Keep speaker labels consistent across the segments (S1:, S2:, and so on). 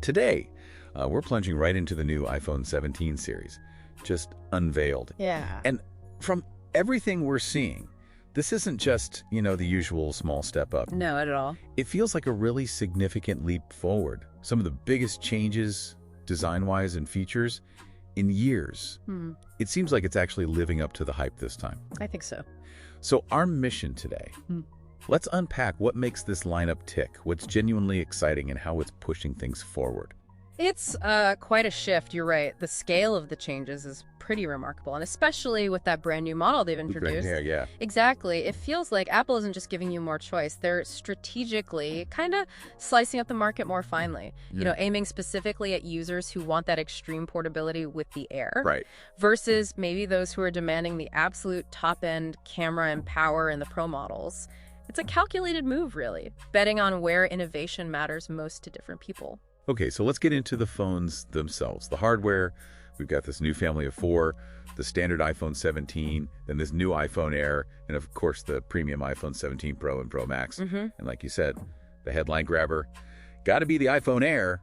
S1: Today, we're plunging right into the new iPhone 17 series, just unveiled.
S2: Yeah.
S1: And from everything we're seeing, this isn't just, the usual small step up.
S2: No, not at all.
S1: It feels like a really significant leap forward. Some of the biggest changes, design-wise and features, in years. It seems like it's actually living up to the hype this time.
S2: I think so.
S1: So our mission today, let's unpack what makes this lineup tick, what's genuinely exciting, and how it's pushing things forward.
S2: It's quite a shift, you're right. The scale of the changes is pretty remarkable, and especially with that brand new model they've introduced.
S1: Yeah.
S2: Exactly. It feels like Apple isn't just giving you more choice. They're strategically kind of slicing up the market more finely, aiming specifically at users who want that extreme portability with the Air.
S1: Right.
S2: Versus maybe those who are demanding the absolute top-end camera and power in the Pro models. It's a calculated move, really, betting on where innovation matters most to different people.
S1: Okay, so let's get into the phones themselves. The hardware, we've got this new family of 4, the standard iPhone 17, then this new iPhone Air, and of course the premium iPhone 17 Pro and Pro Max. And like you said, the headline grabber, got to be the iPhone Air.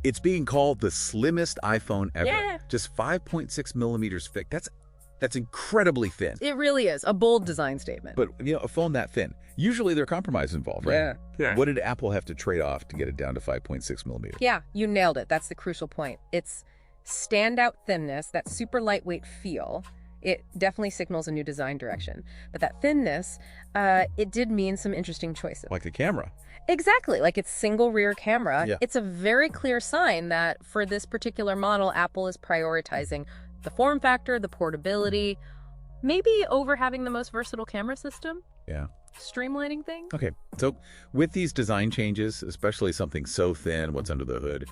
S1: It's being called the slimmest iPhone ever.
S2: Yeah.
S1: Just 5.6 millimeters thick. That's incredibly thin.
S2: It really is a bold design statement.
S1: But, a phone that thin, usually there are compromises involved, right?
S2: Yeah.
S1: What did Apple have to trade off to get it down to 5.6 millimeters?
S2: Yeah, you nailed it. That's the crucial point. It's standout thinness, that super lightweight feel. It definitely signals a new design direction. But that thinness, it did mean some interesting choices.
S1: Like the camera.
S2: Exactly, like its single rear camera.
S1: Yeah.
S2: It's a very clear sign that for this particular model, Apple is prioritizing the form factor, the portability, maybe over having the most versatile camera system.
S1: Yeah.
S2: Streamlining things.
S1: Okay, so with these design changes, especially something so thin, what's under the hood,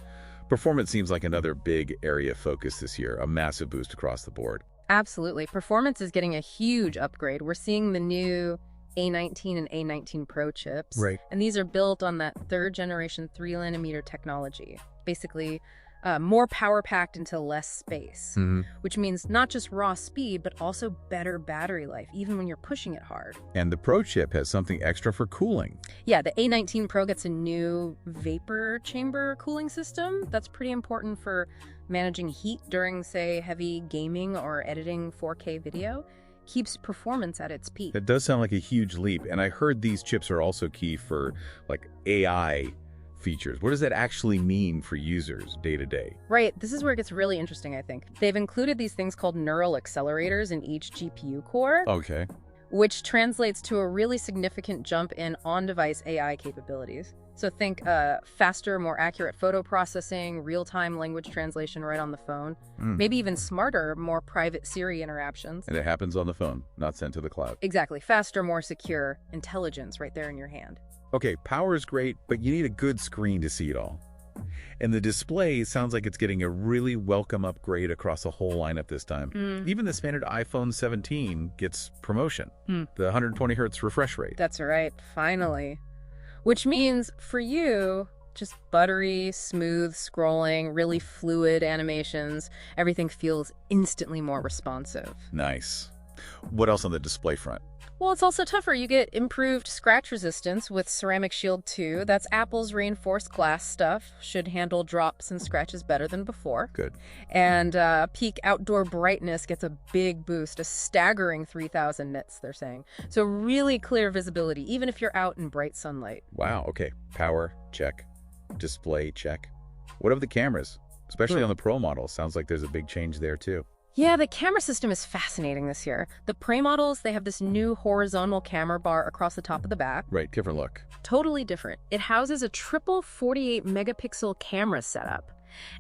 S1: performance seems like another big area of focus this year, a massive boost across the board.
S2: Absolutely. Performance is getting a huge upgrade. We're seeing the new A19 and A19 Pro chips.
S1: Right.
S2: And these are built on that third generation 3nm technology. Basically, more power packed into less space, which means not just raw speed, but also better battery life, even when you're pushing it hard.
S1: And the Pro chip has something extra for cooling.
S2: Yeah, the A19 Pro gets a new vapor chamber cooling system. That's pretty important for managing heat during, say, heavy gaming or editing 4K video. Keeps performance at its peak.
S1: That does sound like a huge leap, and I heard these chips are also key for, AI features. What does that actually mean for users day to day?
S2: Right. This is where it gets really interesting, I think. They've included these things called neural accelerators in each GPU core,
S1: Okay.
S2: which translates to a really significant jump in on-device AI capabilities. So think faster, more accurate photo processing, real-time language translation right on the phone, maybe even smarter, more private Siri interactions.
S1: And it happens on the phone, not sent to the cloud.
S2: Exactly. Faster, more secure intelligence right there in your hand.
S1: Okay, power is great, but you need a good screen to see it all. And the display sounds like it's getting a really welcome upgrade across the whole lineup this time. Even the standard iPhone 17 gets promotion, the 120 hertz refresh rate.
S2: That's right, finally. Which means for you, just buttery, smooth scrolling, really fluid animations. Everything feels instantly more responsive.
S1: Nice. What else on the display front?
S2: Well, it's also tougher. You get improved scratch resistance with Ceramic Shield 2. That's Apple's reinforced glass stuff. Should handle drops and scratches better than before.
S1: Good.
S2: And peak outdoor brightness gets a big boost, a staggering 3,000 nits, they're saying. So really clear visibility, even if you're out in bright sunlight.
S1: Wow, okay. Power, check. Display, check. What of the cameras? Especially on the Pro model. Sounds like there's a big change there, too.
S2: Yeah, the camera system is fascinating this year. The Pre models, they have this new horizontal camera bar across the top of the back.
S1: Right, different look.
S2: Totally different. It houses a triple 48-megapixel camera setup.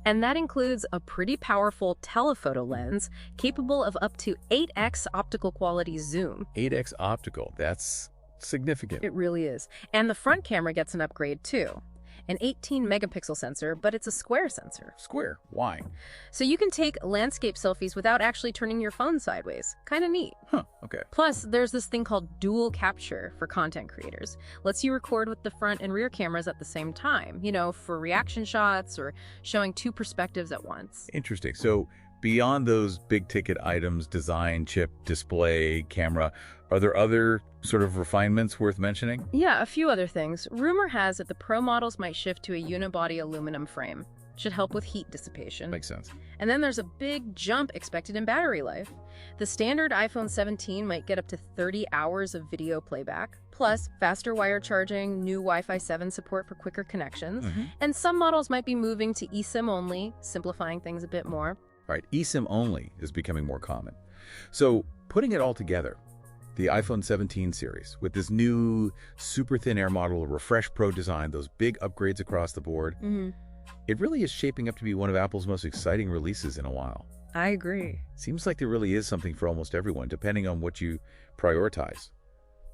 S2: And that includes a pretty powerful telephoto lens capable of up to 8x optical quality zoom.
S1: 8x optical, that's significant.
S2: It really is. And the front camera gets an upgrade too. An 18-megapixel sensor, but it's a square sensor.
S1: Square, why?
S2: So you can take landscape selfies without actually turning your phone sideways. Kind of neat.
S1: Huh, okay.
S2: Plus, there's this thing called dual capture for content creators. Lets you record with the front and rear cameras at the same time, for reaction shots or showing two perspectives at once.
S1: Interesting. So beyond those big ticket items, design, chip, display, camera, are there other sort of refinements worth mentioning?
S2: Yeah, a few other things. Rumor has that the Pro models might shift to a unibody aluminum frame. should help with heat dissipation.
S1: Makes sense.
S2: And then there's a big jump expected in battery life. The standard iPhone 17 might get up to 30 hours of video playback, plus faster wire charging, new Wi-Fi 7 support for quicker connections, and some models might be moving to eSIM only, simplifying things a bit more.
S1: All right, eSIM only is becoming more common. So putting it all together, the iPhone 17 series with this new super thin air model, Refresh Pro design, those big upgrades across the board, it really is shaping up to be one of Apple's most exciting releases in a while.
S2: I agree.
S1: Seems like there really is something for almost everyone, depending on what you prioritize.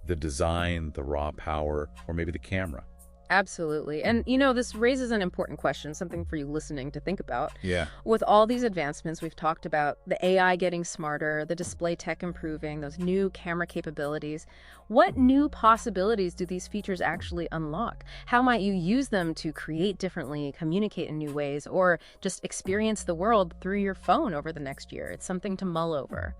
S1: The design, the raw power, or maybe the camera.
S2: Absolutely. And, this raises an important question, something for you listening to think about.
S1: Yeah.
S2: With all these advancements, we've talked about the AI getting smarter, the display tech improving, those new camera capabilities. What new possibilities do these features actually unlock? How might you use them to create differently, communicate in new ways, or just experience the world through your phone over the next year? It's something to mull over.